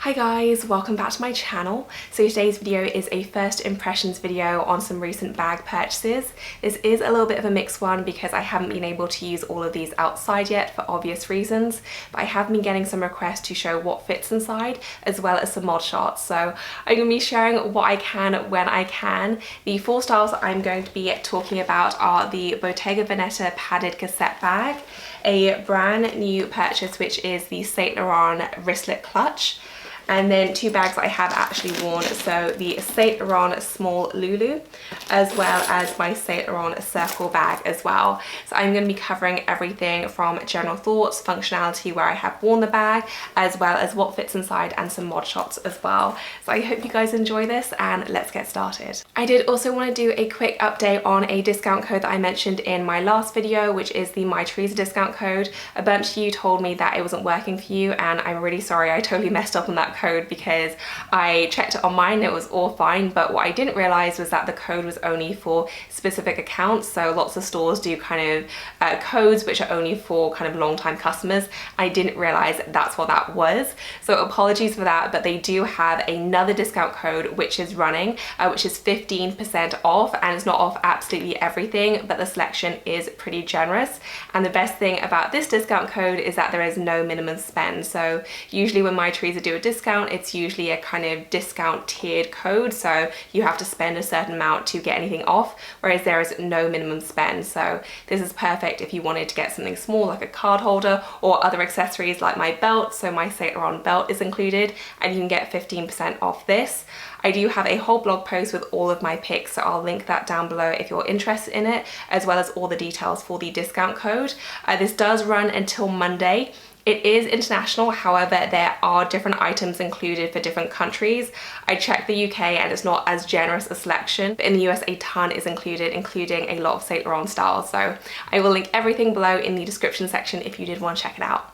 Hi guys, welcome back to my channel. So today's video is a first impressions video on some recent bag purchases. This is a little bit of a mixed one because I haven't been able to use all of these outside yet for obvious reasons, but I have been getting some requests to show what fits inside as well as some mod shots. So I'm going to be sharing what I can when I can. The four styles I'm going to be talking about are the Bottega Veneta padded cassette bag, a brand new purchase which is the Saint Laurent wristlet clutch, and then two bags I have actually worn, so the Saint Laurent small Loulou as well as my Saint Laurent circle bag as well. So I'm going to be covering everything from general thoughts, functionality where I have worn the bag, as well as what fits inside and some mod shots as well. So I hope you guys enjoy this and let's get started. I did also want to do a quick update on a discount code that I mentioned in my last video, which is the My Teresa discount code. A bunch of you told me that it wasn't working for you and I'm really sorry, I totally messed up on that code because I checked it on mine and it was all fine, but what I didn't realize was that the code was only for specific accounts. So lots of stores do kind of codes which are only for kind of long-time customers. I didn't realize that's what that was, so apologies for that, but they do have another discount code which is running, which is 15% off, and it's not off absolutely everything, but the selection is pretty generous. And the best thing about this discount code is that there is no minimum spend. So usually when My Teresa do a discount, it's usually a kind of discount tiered code, so you have to spend a certain amount to get anything off, whereas there is no minimum spend. So this is perfect if you wanted to get something small like a card holder or other accessories like my belt. So my Saint Laurent belt is included and you can get 15% off this. I do have a whole blog post with all of my picks, so I'll link that down below if you're interested in it, as well as all the details for the discount code. This does run until Monday. It is international, however, there are different items included for different countries. I checked the UK and it's not as generous a selection, but in the US a ton is included, including a lot of Saint Laurent styles. So I will link everything below in the description section if you did want to check it out.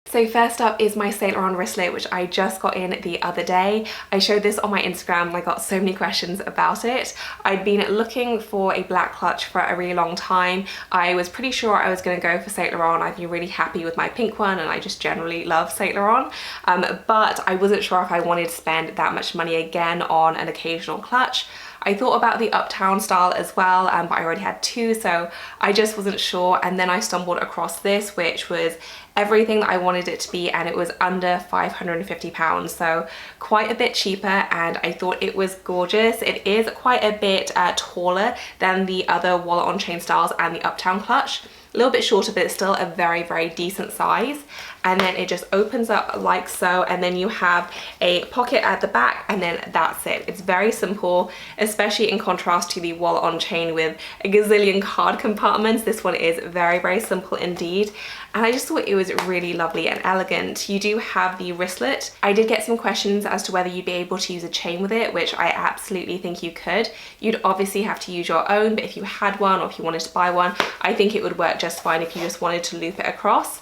So first up is my Saint Laurent wristlet, which I just got in the other day. I showed this on my Instagram and I got so many questions about it. I'd been looking for a black clutch for a really long time. I was pretty sure I was going to go for Saint Laurent. I've been really happy with my pink one and I just generally love Saint Laurent. But I wasn't sure if I wanted to spend that much money again on an occasional clutch. I thought about the Uptown style as well, but I already had two, so I just wasn't sure. And then I stumbled across this, which was everything that I wanted it to be, and it was under £550, so quite a bit cheaper, and I thought it was gorgeous. It is quite a bit taller than the other wallet on chain styles and the Uptown clutch. A little bit shorter, but it's still a very, very decent size. And then it just opens up like so, and then you have a pocket at the back, and then that's it. It's very simple, especially in contrast to the wallet on chain with a gazillion card compartments. This one is very, very simple indeed. And I just thought it was really lovely and elegant. You do have the wristlet. I did get some questions as to whether you'd be able to use a chain with it, which I absolutely think you could. You'd obviously have to use your own, but if you had one or if you wanted to buy one, I think it would work just fine if you just wanted to loop it across.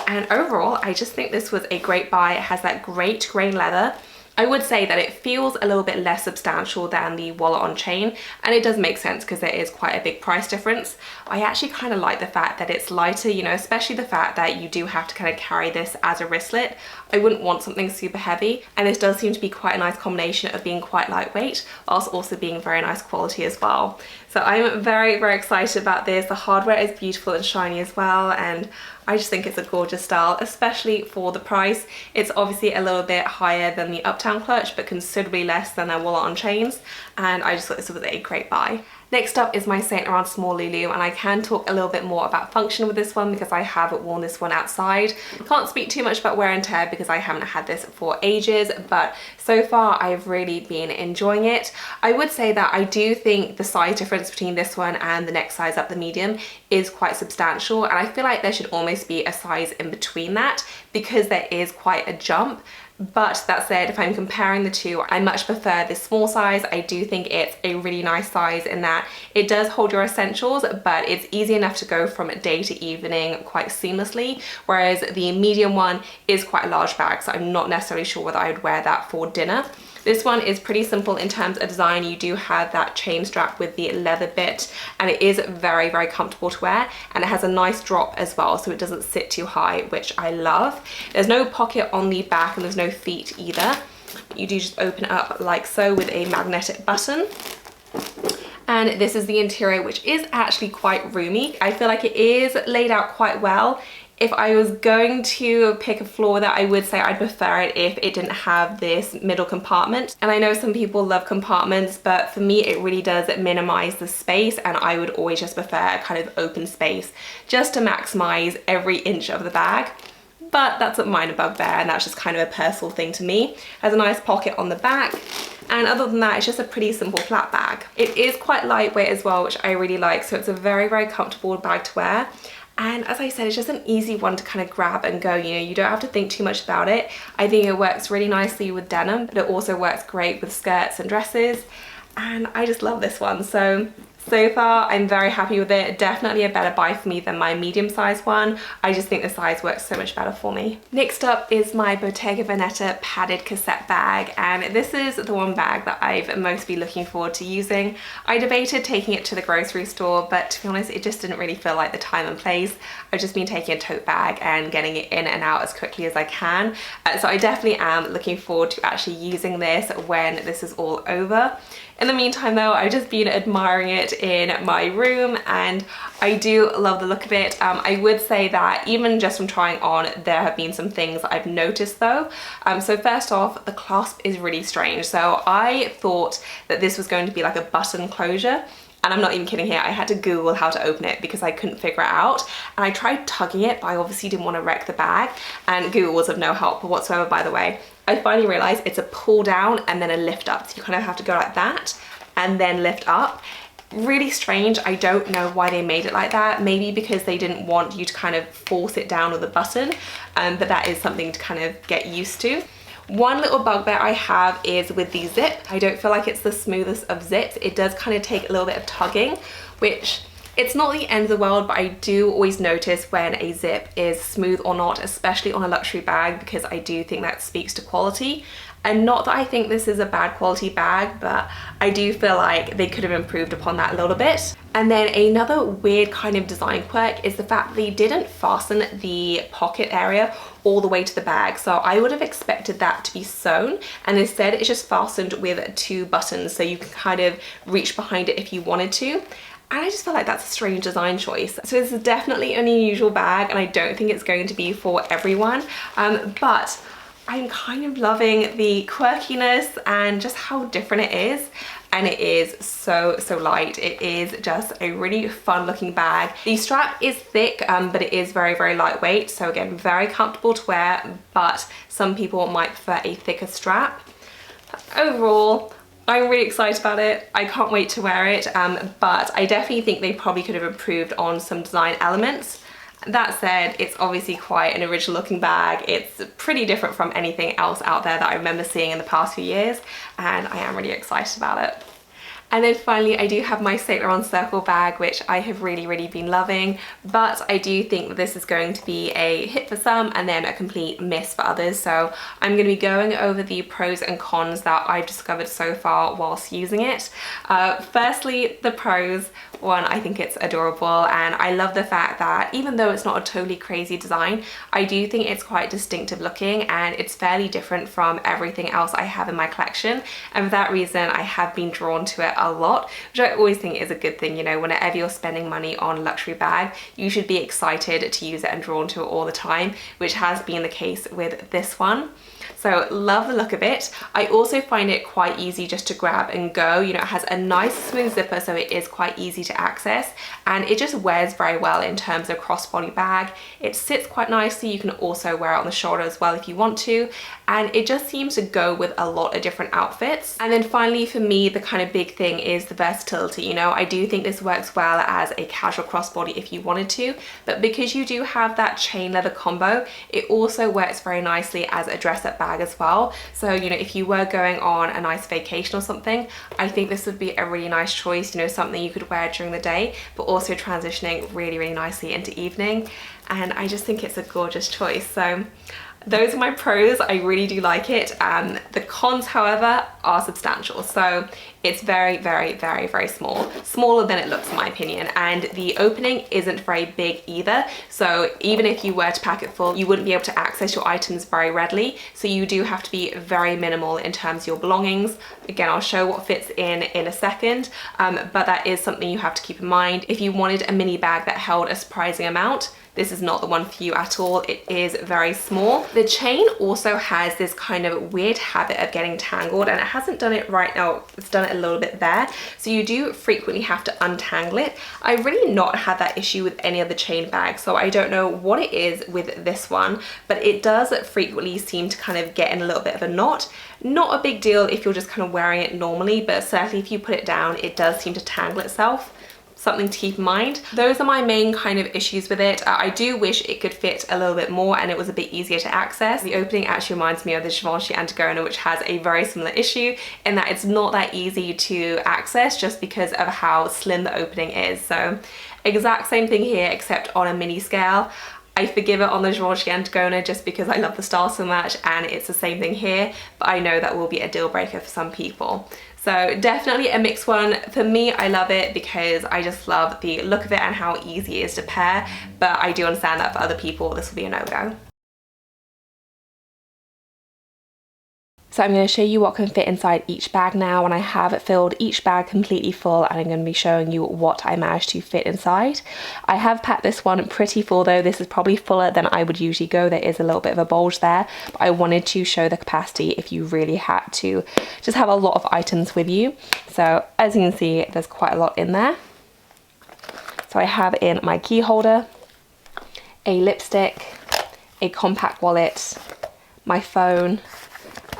And overall, I just think this was a great buy. It has that great grain leather. I would say that it feels a little bit less substantial than the wallet on chain, and it does make sense because there is quite a big price difference. I actually kind of like the fact that it's lighter, you know, especially the fact that you do have to kind of carry this as a wristlet. I wouldn't want something super heavy, and this does seem to be quite a nice combination of being quite lightweight whilst also being very nice quality as well. So I'm very, very excited about this. The hardware is beautiful and shiny as well, and I just think it's a gorgeous style, especially for the price. It's obviously a little bit higher than the Uptown clutch, but considerably less than their wallet on chains, and I just thought this was a great buy. Next up is my Saint Laurent small Loulou, and I can talk a little bit more about function with this one because I have worn this one outside. I can't speak too much about wear and tear because I haven't had this for ages, but so far I've really been enjoying it. I would say that I do think the size difference between this one and the next size up, the medium, is quite substantial, and I feel like there should almost be a size in between that because there is quite a jump. But that said, if I'm comparing the two, I much prefer this small size. I do think it's a really nice size in that it does hold your essentials, but it's easy enough to go from day to evening quite seamlessly, whereas the medium one is quite a large bag, so I'm not necessarily sure whether I would wear that for dinner. This one is pretty simple in terms of design. You do have that chain strap with the leather bit, and it is very, very comfortable to wear, and it has a nice drop as well, so it doesn't sit too high, which I love. There's no pocket on the back and there's no feet either. You do just open it up like so with a magnetic button. And this is the interior, which is actually quite roomy. I feel like it is laid out quite well. If I was going to pick a floor that, I would say I'd prefer it if it didn't have this middle compartment. And I know some people love compartments, but for me it really does minimize the space, and I would always just prefer a kind of open space just to maximize every inch of the bag. But that's a minor bugbear, and that's just kind of a personal thing to me. Has a nice pocket on the back, and other than that, it's just a pretty simple flat bag. It is quite lightweight as well, which I really like, so it's a very, very comfortable bag to wear. And as I said, it's just an easy one to kind of grab and go, you know, you don't have to think too much about it. I think it works really nicely with denim, but it also works great with skirts and dresses. And I just love this one. So far, I'm very happy with it. Definitely a better buy for me than my medium-sized one. I just think the size works so much better for me. Next up is my Bottega Veneta padded cassette bag, and this is the one bag that I've most been looking forward to using. I debated taking it to the grocery store, but to be honest, it just didn't really feel like the time and place. I've just been taking a tote bag and getting it in and out as quickly as I can. So I definitely am looking forward to actually using this when this is all over. In the meantime though, I've just been admiring it in my room, and I do love the look of it. I would say that even just from trying on, there have been some things I've noticed though. So first off, the clasp is really strange. So I thought that this was going to be like a button closure. And I'm not even kidding here, I had to Google how to open it because I couldn't figure it out. And I tried tugging it, but I obviously didn't want to wreck the bag. And Google was of no help whatsoever, by the way. I finally realized it's a pull down and then a lift up. So you kind of have to go like that and then lift up. Really strange. I don't know why they made it like that. Maybe because they didn't want you to kind of force it down with a button. But that is something to kind of get used to. One little bugbear I have is with the zip. I don't feel like it's the smoothest of zips. It does kind of take a little bit of tugging, which it's not the end of the world, but I do always notice when a zip is smooth or not, especially on a luxury bag, because I do think that speaks to quality. And not that I think this is a bad quality bag, but I do feel like they could have improved upon that a little bit. And then another weird kind of design quirk is the fact that they didn't fasten the pocket area all the way to the bag. So I would have expected that to be sewn, and instead it's just fastened with 2 buttons, so you can kind of reach behind it if you wanted to. And I just feel like that's a strange design choice. So this is definitely an unusual bag, and I don't think it's going to be for everyone. But I'm kind of loving the quirkiness and just how different it is. And it is so light. It is just a really fun looking bag. The strap is thick, but it is very, very lightweight. So again, very comfortable to wear, but some people might prefer a thicker strap. Overall, I'm really excited about it. I can't wait to wear it, but I definitely think they probably could have improved on some design elements. That said, it's obviously quite an original looking bag. It's pretty different from anything else out there that I remember seeing in the past few years, and I am really excited about it. And then finally, I do have my Saint Laurent Circle bag, which I have really been loving, but I do think that this is going to be a hit for some and then a complete miss for others. So I'm going to be going over the pros and cons that I've discovered so far whilst using it. Firstly, the pros. One, I think it's adorable, and I love the fact that even though it's not a totally crazy design, I do think it's quite distinctive looking, and it's fairly different from everything else I have in my collection. And for that reason, I have been drawn to it a lot, which I always think is a good thing. You know, whenever you're spending money on a luxury bag, you should be excited to use it and drawn to it all the time, which has been the case with this one. So love the look of it. I also find it quite easy just to grab and go. You know, it has a nice smooth zipper, so it is quite easy to access, and it just wears very well in terms of crossbody bag. It sits quite nicely. You can also wear it on the shoulder as well if you want to, and it just seems to go with a lot of different outfits. And then finally, for me, the kind of big thing is the versatility. You know, I do think this works well as a casual crossbody if you wanted to, but because you do have that chain leather combo, it also works very nicely as a dress-up bag as well. So, you know, if you were going on a nice vacation or something, I think this would be a really nice choice. You know, something you could wear during the day, but also transitioning really nicely into evening. And I just think it's a gorgeous choice. So Those are my pros. I really do like it. The cons, however, are substantial. So it's very, very, very, very small. Smaller than it looks in my opinion. And the opening isn't very big either. So even if you were to pack it full, you wouldn't be able to access your items very readily. So you do have to be very minimal in terms of your belongings. Again, I'll show what fits in a second, but that is something you have to keep in mind. If you wanted a mini bag that held a surprising amount, this is not the one for you at all. It is very small. The chain also has this kind of weird habit of getting tangled, and it hasn't done it right now. It's done it a little bit there. So you do frequently have to untangle it. I've really not had that issue with any other chain bag, so I don't know what it is with this one, but it does frequently seem to kind of get in a little bit of a knot. Not a big deal if you're just kind of wearing it normally, but certainly if you put it down, it does seem to tangle itself. Something to keep in mind. Those are my main kind of issues with it. I do wish it could fit a little bit more and it was a bit easier to access. The opening actually reminds me of the Givenchy Antigona, which has a very similar issue in that it's not that easy to access just because of how slim the opening is. So exact same thing here, except on a mini scale. I forgive it on the Givenchy Antigona just because I love the style so much, and it's the same thing here, but I know that will be a deal breaker for some people. So definitely a mixed one. For me, I love it because I just love the look of it and how easy it is to pair, but I do understand that for other people this will be a no-go. So I'm going to show you what can fit inside each bag now, and I have filled each bag completely full, and I'm going to be showing you what I managed to fit inside. I have packed this one pretty full though. This is probably fuller than I would usually go. There is a little bit of a bulge there, but I wanted to show the capacity if you really had to just have a lot of items with you. So as you can see, there's quite a lot in there. So I have in my key holder, a lipstick, a compact wallet, my phone,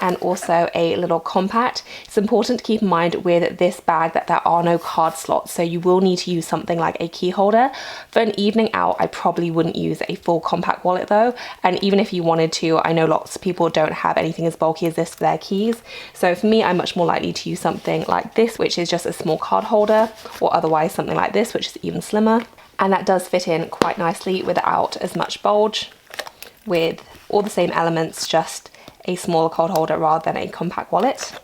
and also a little compact. It's important to keep in mind with this bag that there are no card slots, so you will need to use something like a key holder. For an evening out, I probably wouldn't use a full compact wallet though, and even if you wanted to, I know lots of people don't have anything as bulky as this for their keys. So for me, I'm much more likely to use something like this, which is just a small card holder, or otherwise something like this, which is even slimmer. And that does fit in quite nicely without as much bulge, with all the same elements, just a smaller card holder rather than a compact wallet.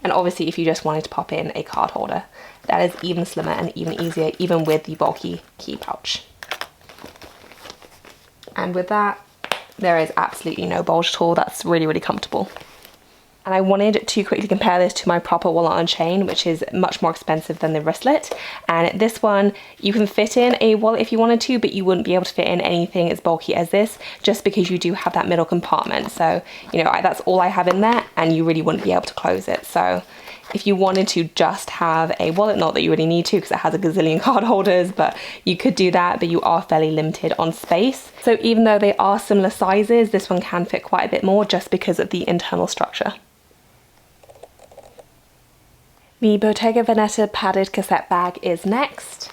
And obviously if you just wanted to pop in a card holder, that is even slimmer and even easier, even with the bulky key pouch. And with that, there is absolutely no bulge at all. That's really, really comfortable. And I wanted to quickly compare this to my proper wallet on chain, which is much more expensive than the wristlet. And this one, you can fit in a wallet if you wanted to, but you wouldn't be able to fit in anything as bulky as this, just because you do have that middle compartment. So, you know, that's all I have in there, and you really wouldn't be able to close it. So if you wanted to just have a wallet, not that you really need to because it has a gazillion card holders, but you could do that, but you are fairly limited on space. So even though they are similar sizes, this one can fit quite a bit more just because of the internal structure. The Bottega Veneta padded cassette bag is next,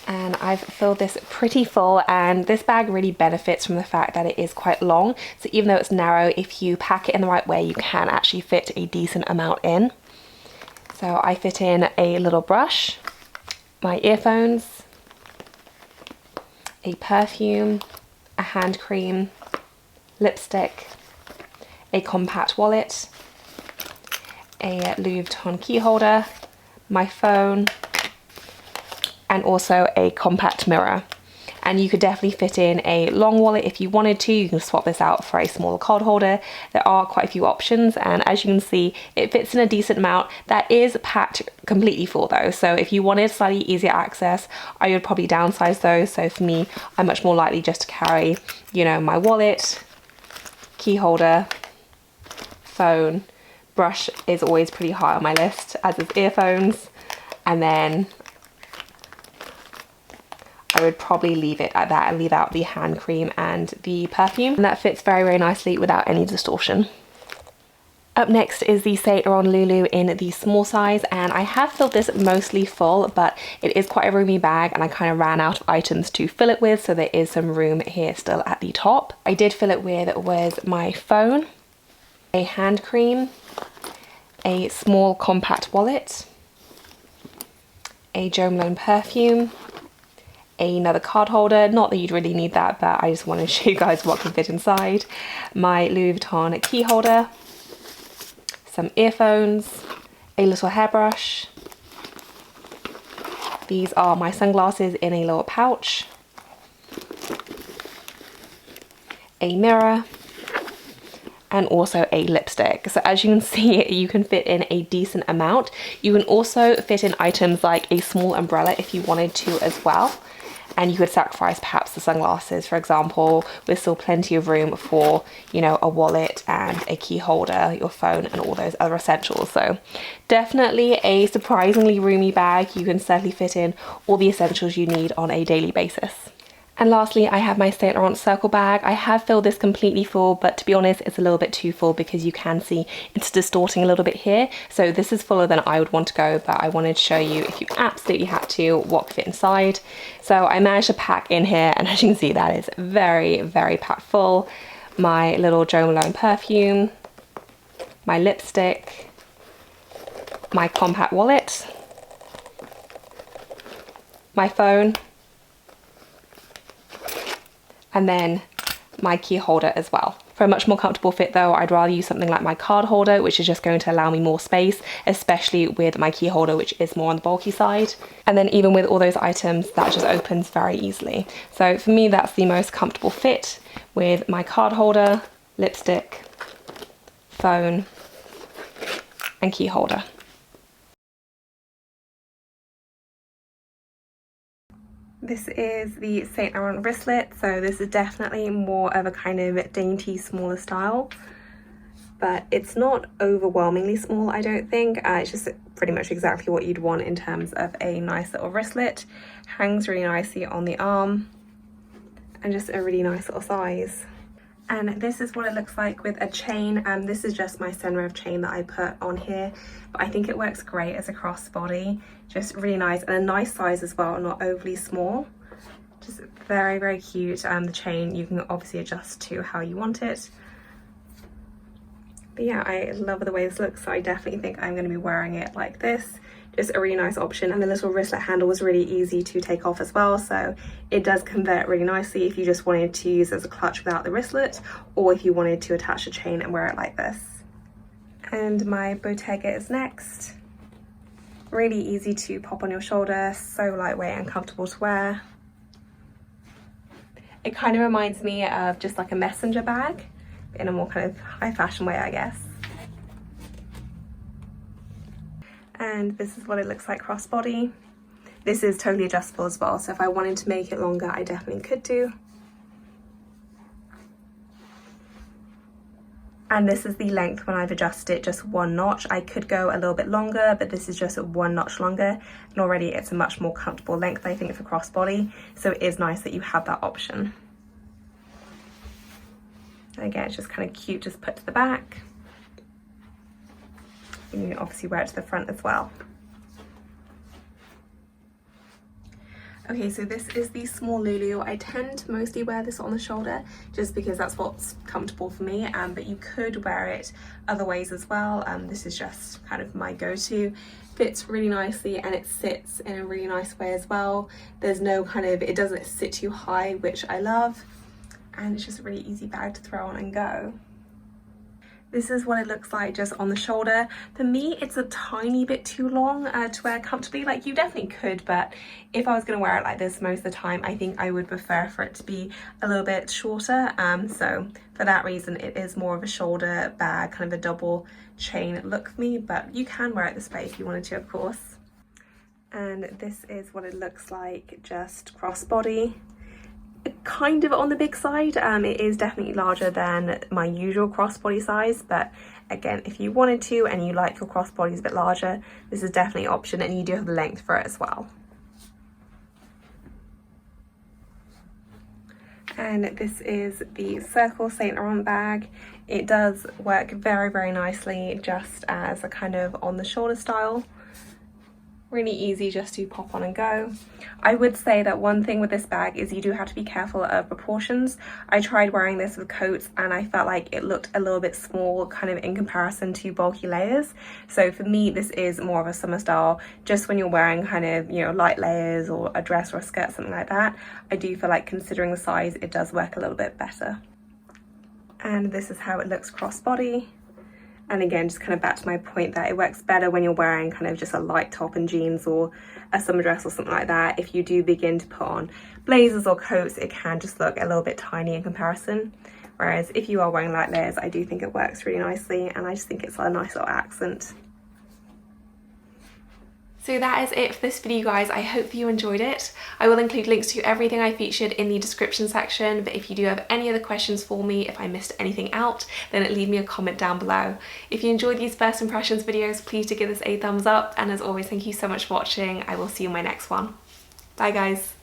and I've filled this pretty full, and this bag really benefits from the fact that it is quite long. So even though it's narrow, if you pack it in the right way, you can actually fit a decent amount in. So I fit in a little brush, my earphones, a perfume, a hand cream, lipstick, a compact wallet, a Louis Vuitton key holder, my phone, and also a compact mirror. And you could definitely fit in a long wallet if you wanted to. You can swap this out for a smaller card holder. There are quite a few options, and as you can see, it fits in a decent amount. That is packed completely full though, so if you wanted slightly easier access, I would probably downsize those. So for me, I'm much more likely just to carry, you know, my wallet, key holder, phone. Brush is always pretty high on my list, as is earphones, and then I would probably leave it at that and leave out the hand cream and the perfume, and that fits very, very nicely without any distortion. Up next is the Laurent Loulou in the small size, and I have filled this mostly full, but it is quite a roomy bag and I kind of ran out of items to fill it with, so there is some room here still at the top. I did fill it with was my phone, a hand cream, a small compact wallet, a Jo Malone perfume, another card holder, not that you'd really need that, but I just want to show you guys what can fit inside. My Louis Vuitton key holder, some earphones, a little hairbrush. These are my sunglasses in a little pouch, a mirror, and also a lipstick. So as you can see, you can fit in a decent amount. You can also fit in items like a small umbrella if you wanted to as well. And you could sacrifice perhaps the sunglasses, for example, with still plenty of room for, you know, a wallet and a key holder, your phone, and all those other essentials. So definitely a surprisingly roomy bag. You can certainly fit in all the essentials you need on a daily basis. And lastly, I have my Saint Laurent circle bag. I have filled this completely full, but to be honest, it's a little bit too full because you can see it's distorting a little bit here. So this is fuller than I would want to go, but I wanted to show you, if you absolutely had to, what could fit inside. So I managed to pack in here, and as you can see, that is very, very packed full. My little Jo Malone perfume, my lipstick, my compact wallet, my phone, and then my key holder as well. For a much more comfortable fit though, I'd rather use something like my card holder, which is just going to allow me more space, especially with my key holder, which is more on the bulky side. And then even with all those items, that just opens very easily. So for me, that's the most comfortable fit, with my card holder, lipstick, phone, and key holder. This is the Saint Laurent wristlet, so this is definitely more of a kind of dainty, smaller style, but it's not overwhelmingly small, I don't think. It's just pretty much exactly what you'd want in terms of a nice little wristlet. Hangs really nicely on the arm, and just a really nice little size. And this is what it looks like with a chain. This is just my Senreve chain that I put on here, but I think it works great as a crossbody. Just really nice, and a nice size as well, not overly small. Just very, very cute. The chain, you can obviously adjust to how you want it. But yeah, I love the way this looks, so I definitely think I'm going to be wearing it like this. Just a really nice option, and the little wristlet handle was really easy to take off as well, so it does convert really nicely if you just wanted to use it as a clutch without the wristlet, or if you wanted to attach a chain and wear it like this. And my Bottega is next. Really easy to pop on your shoulder, so lightweight and comfortable to wear. It kind of reminds me of just like a messenger bag, in a more kind of high fashion way, I guess. And this is what it looks like crossbody. This is totally adjustable as well, so if I wanted to make it longer, I definitely could do. And this is the length when I've adjusted it, just 1 notch. I could go a little bit longer, but this is just 1 notch longer, and already it's a much more comfortable length, I think, for crossbody, so it is nice that you have that option. And again, it's just kind of cute, just put to the back. And you can obviously wear it to the front as well. Okay, so this is the small Loulou. I tend to mostly wear this on the shoulder just because that's what's comfortable for me, but you could wear it other ways as well. This is just kind of my go-to. Fits really nicely, and it sits in a really nice way as well. There's no kind of, it doesn't sit too high, which I love, and it's just a really easy bag to throw on and go. This is what it looks like just on the shoulder. For me, it's a tiny bit too long to wear comfortably. Like, you definitely could, but if I was gonna wear it like this most of the time, I think I would prefer for it to be a little bit shorter. So for that reason, it is more of a shoulder bag, kind of a double chain look for me, but you can wear it this way if you wanted to, of course. And this is what it looks like just crossbody. Kind of on the big side. It is definitely larger than my usual crossbody size, but again, if you wanted to and you like your crossbodies a bit larger, this is definitely an option, and you do have the length for it as well. And this is the Circle Saint Laurent bag. It does work very, very nicely just as a kind of on the shoulder style. Really easy just to pop on and go. I would say that one thing with this bag is you do have to be careful of proportions. I tried wearing this with coats and I felt like it looked a little bit small kind of in comparison to bulky layers. So for me, this is more of a summer style. Just when you're wearing kind of, you know, light layers or a dress or a skirt, something like that, I do feel like considering the size, it does work a little bit better. And this is how it looks crossbody. And again, just kind of back to my point that it works better when you're wearing kind of just a light top and jeans or a summer dress or something like that. If you do begin to put on blazers or coats, it can just look a little bit tiny in comparison. Whereas if you are wearing light layers, I do think it works really nicely, and I just think it's a nice little accent. So that is it for this video, guys. I hope you enjoyed it. I will include links to everything I featured in the description section, but if you do have any other questions for me, if I missed anything out, then leave me a comment down below. If you enjoyed these first impressions videos, please do give this a thumbs up, and as always, thank you so much for watching. I will see you in my next one. Bye, guys.